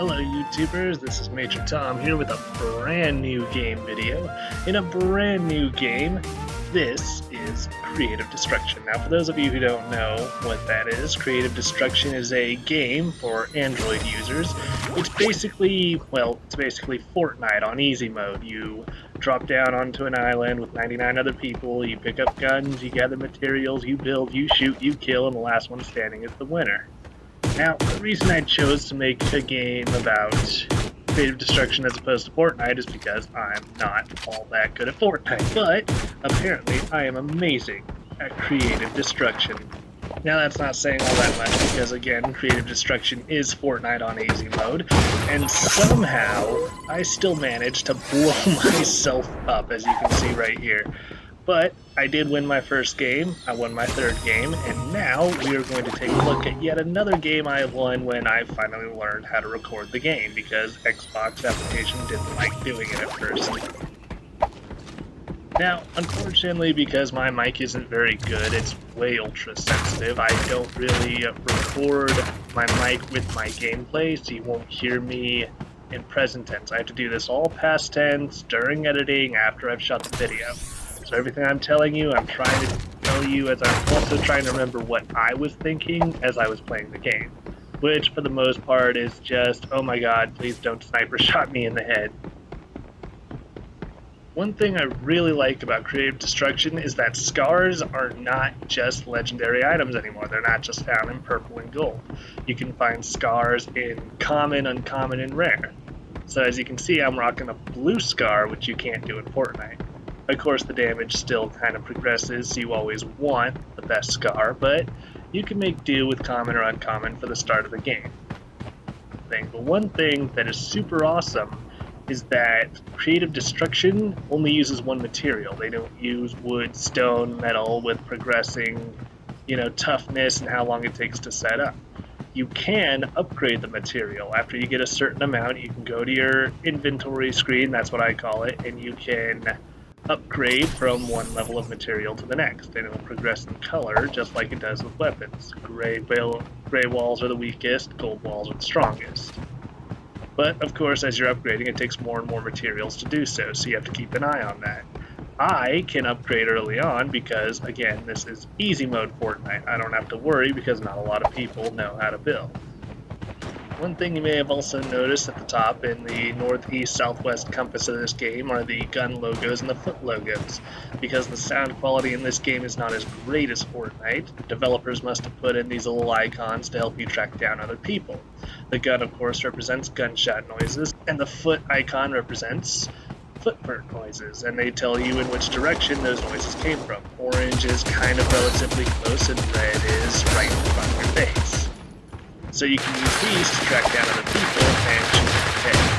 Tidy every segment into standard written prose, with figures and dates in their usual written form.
Hello YouTubers, this is Major Tom here with a brand new game video. In a brand new game, this is Creative Destruction. Now for those of you who don't know what that is, Creative Destruction is a game for Android users. It's basically Fortnite on easy mode. You drop down onto an island with 99 other people, you pick up guns, you gather materials, you build, you shoot, you kill, and the last one standing is the winner. Now, the reason I chose to make a game about creative destruction as opposed to Fortnite is because I'm not all that good at Fortnite, but apparently I am amazing at creative destruction. Now that's not saying all that much because again, creative destruction is Fortnite on easy mode, and somehow I still managed to blow myself up, as you can see right here. But I did win my first game, I won my third game, and now we are going to take a look at yet another game I won when I finally learned how to record the game, because Xbox application didn't like doing it at first. Now, unfortunately, because my mic isn't very good, it's way ultra sensitive, I don't really record my mic with my gameplay, so you won't hear me in present tense. I have to do this all past tense, during editing, after I've shot the video. So everything I'm telling you, I'm trying to tell you as I'm also trying to remember what I was thinking as I was playing the game. Which, for the most part, is just, oh my god, please don't sniper shot me in the head. One thing I really like about Creative Destruction is that scars are not just legendary items anymore. They're not just found in purple and gold. You can find scars in common, uncommon, and rare. So as you can see, I'm rocking a blue scar, which you can't do in Fortnite. Of course, the damage still kind of progresses, so you always want the best scar, but you can make do with common or uncommon for the start of the game. The one thing that is super awesome is that Creative Destruction only uses one material. They don't use wood, stone, metal with progressing, toughness and how long it takes to set up. You can upgrade the material. After you get a certain amount, you can go to your inventory screen, that's what I call it, and you can upgrade from one level of material to the next, and it will progress in color just like it does with weapons. Gray walls are the weakest, gold walls are the strongest. But of course, as you're upgrading, it takes more and more materials to do so, so you have to keep an eye on that. I can upgrade early on because, again, this is easy mode Fortnite. I don't have to worry because not a lot of people know how to build. One thing you may have also noticed at the top in the northeast-southwest compass of this game are the gun logos and the foot logos. Because the sound quality in this game is not as great as Fortnite, developers must have put in these little icons to help you track down other people. The gun, of course, represents gunshot noises, and the foot icon represents footprint noises, and they tell you in which direction those noises came from. Orange is kind of relatively close, and red is right in front of your face. So you can use these to track down other people and shoot them dead.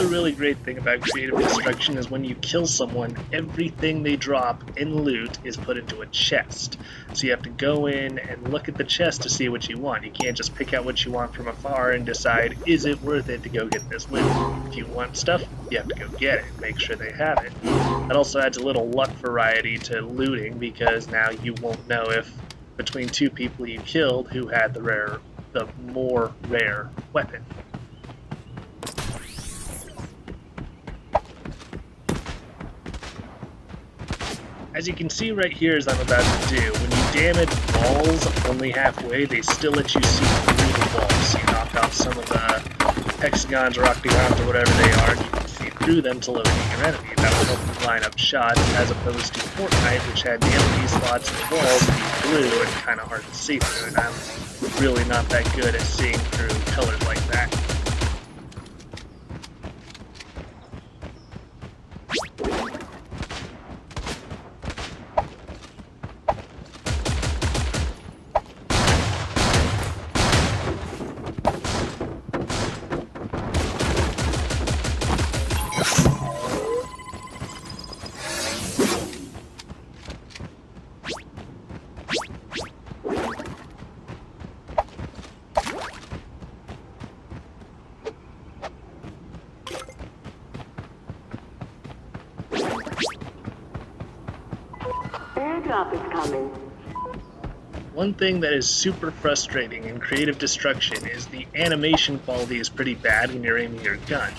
Really great thing about Creative Destruction is when you kill someone, everything they drop in loot is put into a chest. So you have to go in and look at the chest to see what you want. You can't just pick out what you want from afar and decide, is it worth it to go get this loot? If you want stuff, you have to go get it, make sure they have it. That also adds a little luck variety to looting because now you won't know if between two people you killed who had the more rare weapon. As you can see right here as I'm about to do, when you damage walls only halfway, they still let you see through the walls. So you knock off some of the hexagons or octagons or whatever they are, and you can see through them to locate your enemy. That will help you line up shots, as opposed to Fortnite, which had the enemy slots in the walls be blue and kind of hard to see through, and I'm really not that good at seeing through colors like that. Airdrop is coming. One thing that is super frustrating in Creative Destruction is the animation quality is pretty bad when you're aiming your gun.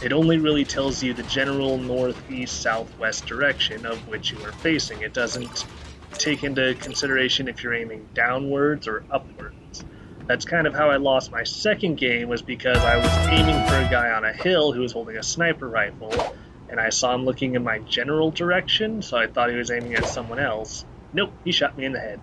It only really tells you the general northeast, southwest direction of which you are facing. It doesn't take into consideration if you're aiming downwards or upwards. That's kind of how I lost my second game, was because I was aiming for a guy on a hill who was holding a sniper rifle, and I saw him looking in my general direction, so I thought he was aiming at someone else. Nope, he shot me in the head.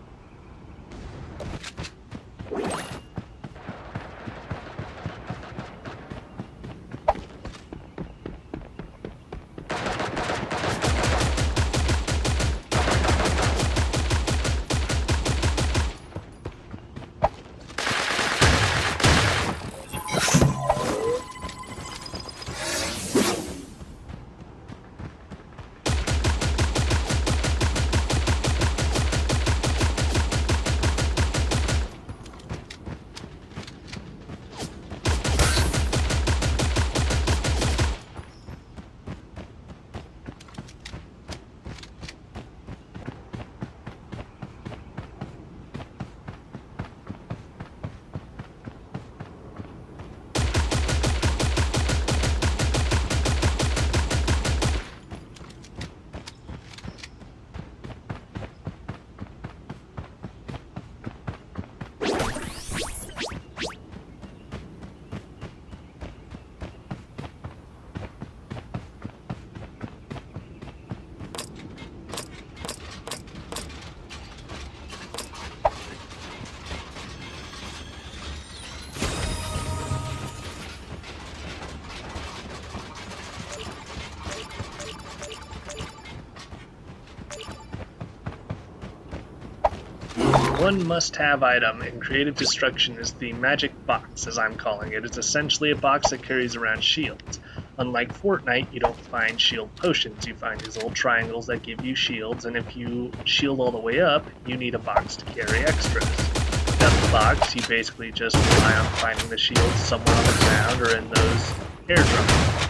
One must-have item in Creative Destruction is the magic box, as I'm calling it. It's essentially a box that carries around shields. Unlike Fortnite, you don't find shield potions. You find these little triangles that give you shields, and if you shield all the way up, you need a box to carry extras. Without the box, you basically just rely on finding the shields somewhere on the ground or in those airdrops.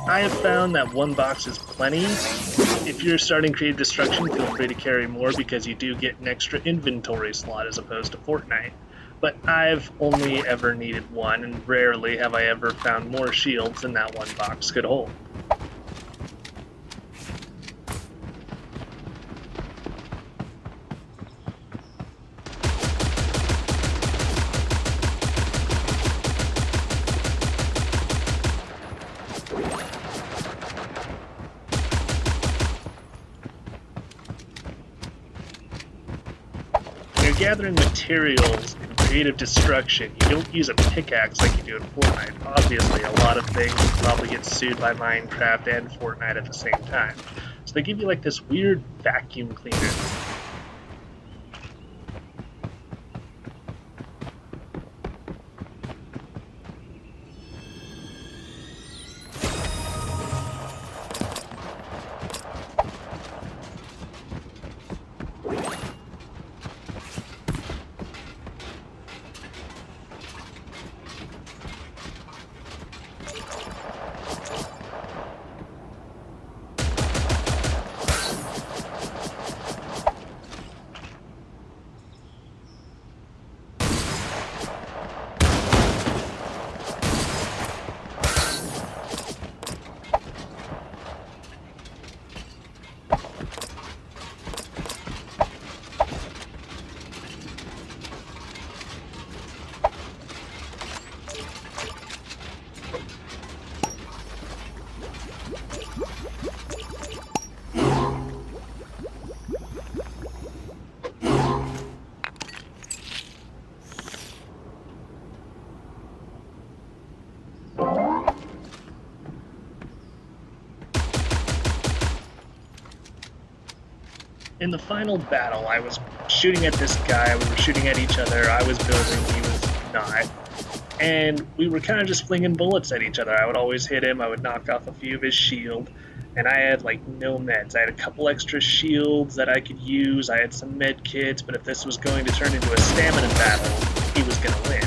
I have found that one box is plenty. If you're starting Creative Destruction, feel free to carry more because you do get an extra inventory slot as opposed to Fortnite. But I've only ever needed one, and rarely have I ever found more shields than that one box could hold. Gathering materials in Creative Destruction, you don't use a pickaxe like you do in Fortnite. Obviously, a lot of things probably get sued by Minecraft and Fortnite at the same time. So they give you like this weird vacuum cleaner. In the final battle, I was shooting at this guy, we were shooting at each other, I was building, he was not, and we were kind of just flinging bullets at each other. I would always hit him, I would knock off a few of his shield, and I had like no meds. I had a couple extra shields that I could use, I had some med kits, but if this was going to turn into a stamina battle, he was going to win.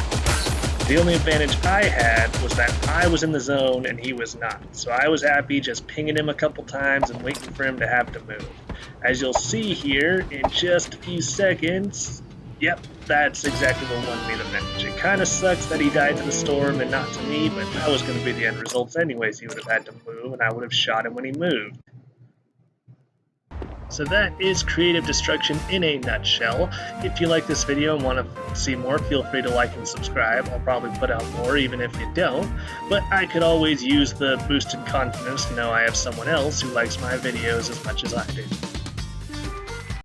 The only advantage I had was that I was in the zone and he was not, so I was happy just pinging him a couple times and waiting for him to have to move. As you'll see here in just a few seconds, yep, that's exactly what wanted me to finish. It kind of sucks that he died to the storm and not to me, but that was going to be the end results anyways. He would have had to move, and I would have shot him when he moved. So that is creative destruction in a nutshell. If you like this video and want to see more, feel free to like and subscribe. I'll probably put out more even if you don't, but I could always use the boosted confidence to know I have someone else who likes my videos as much as I do.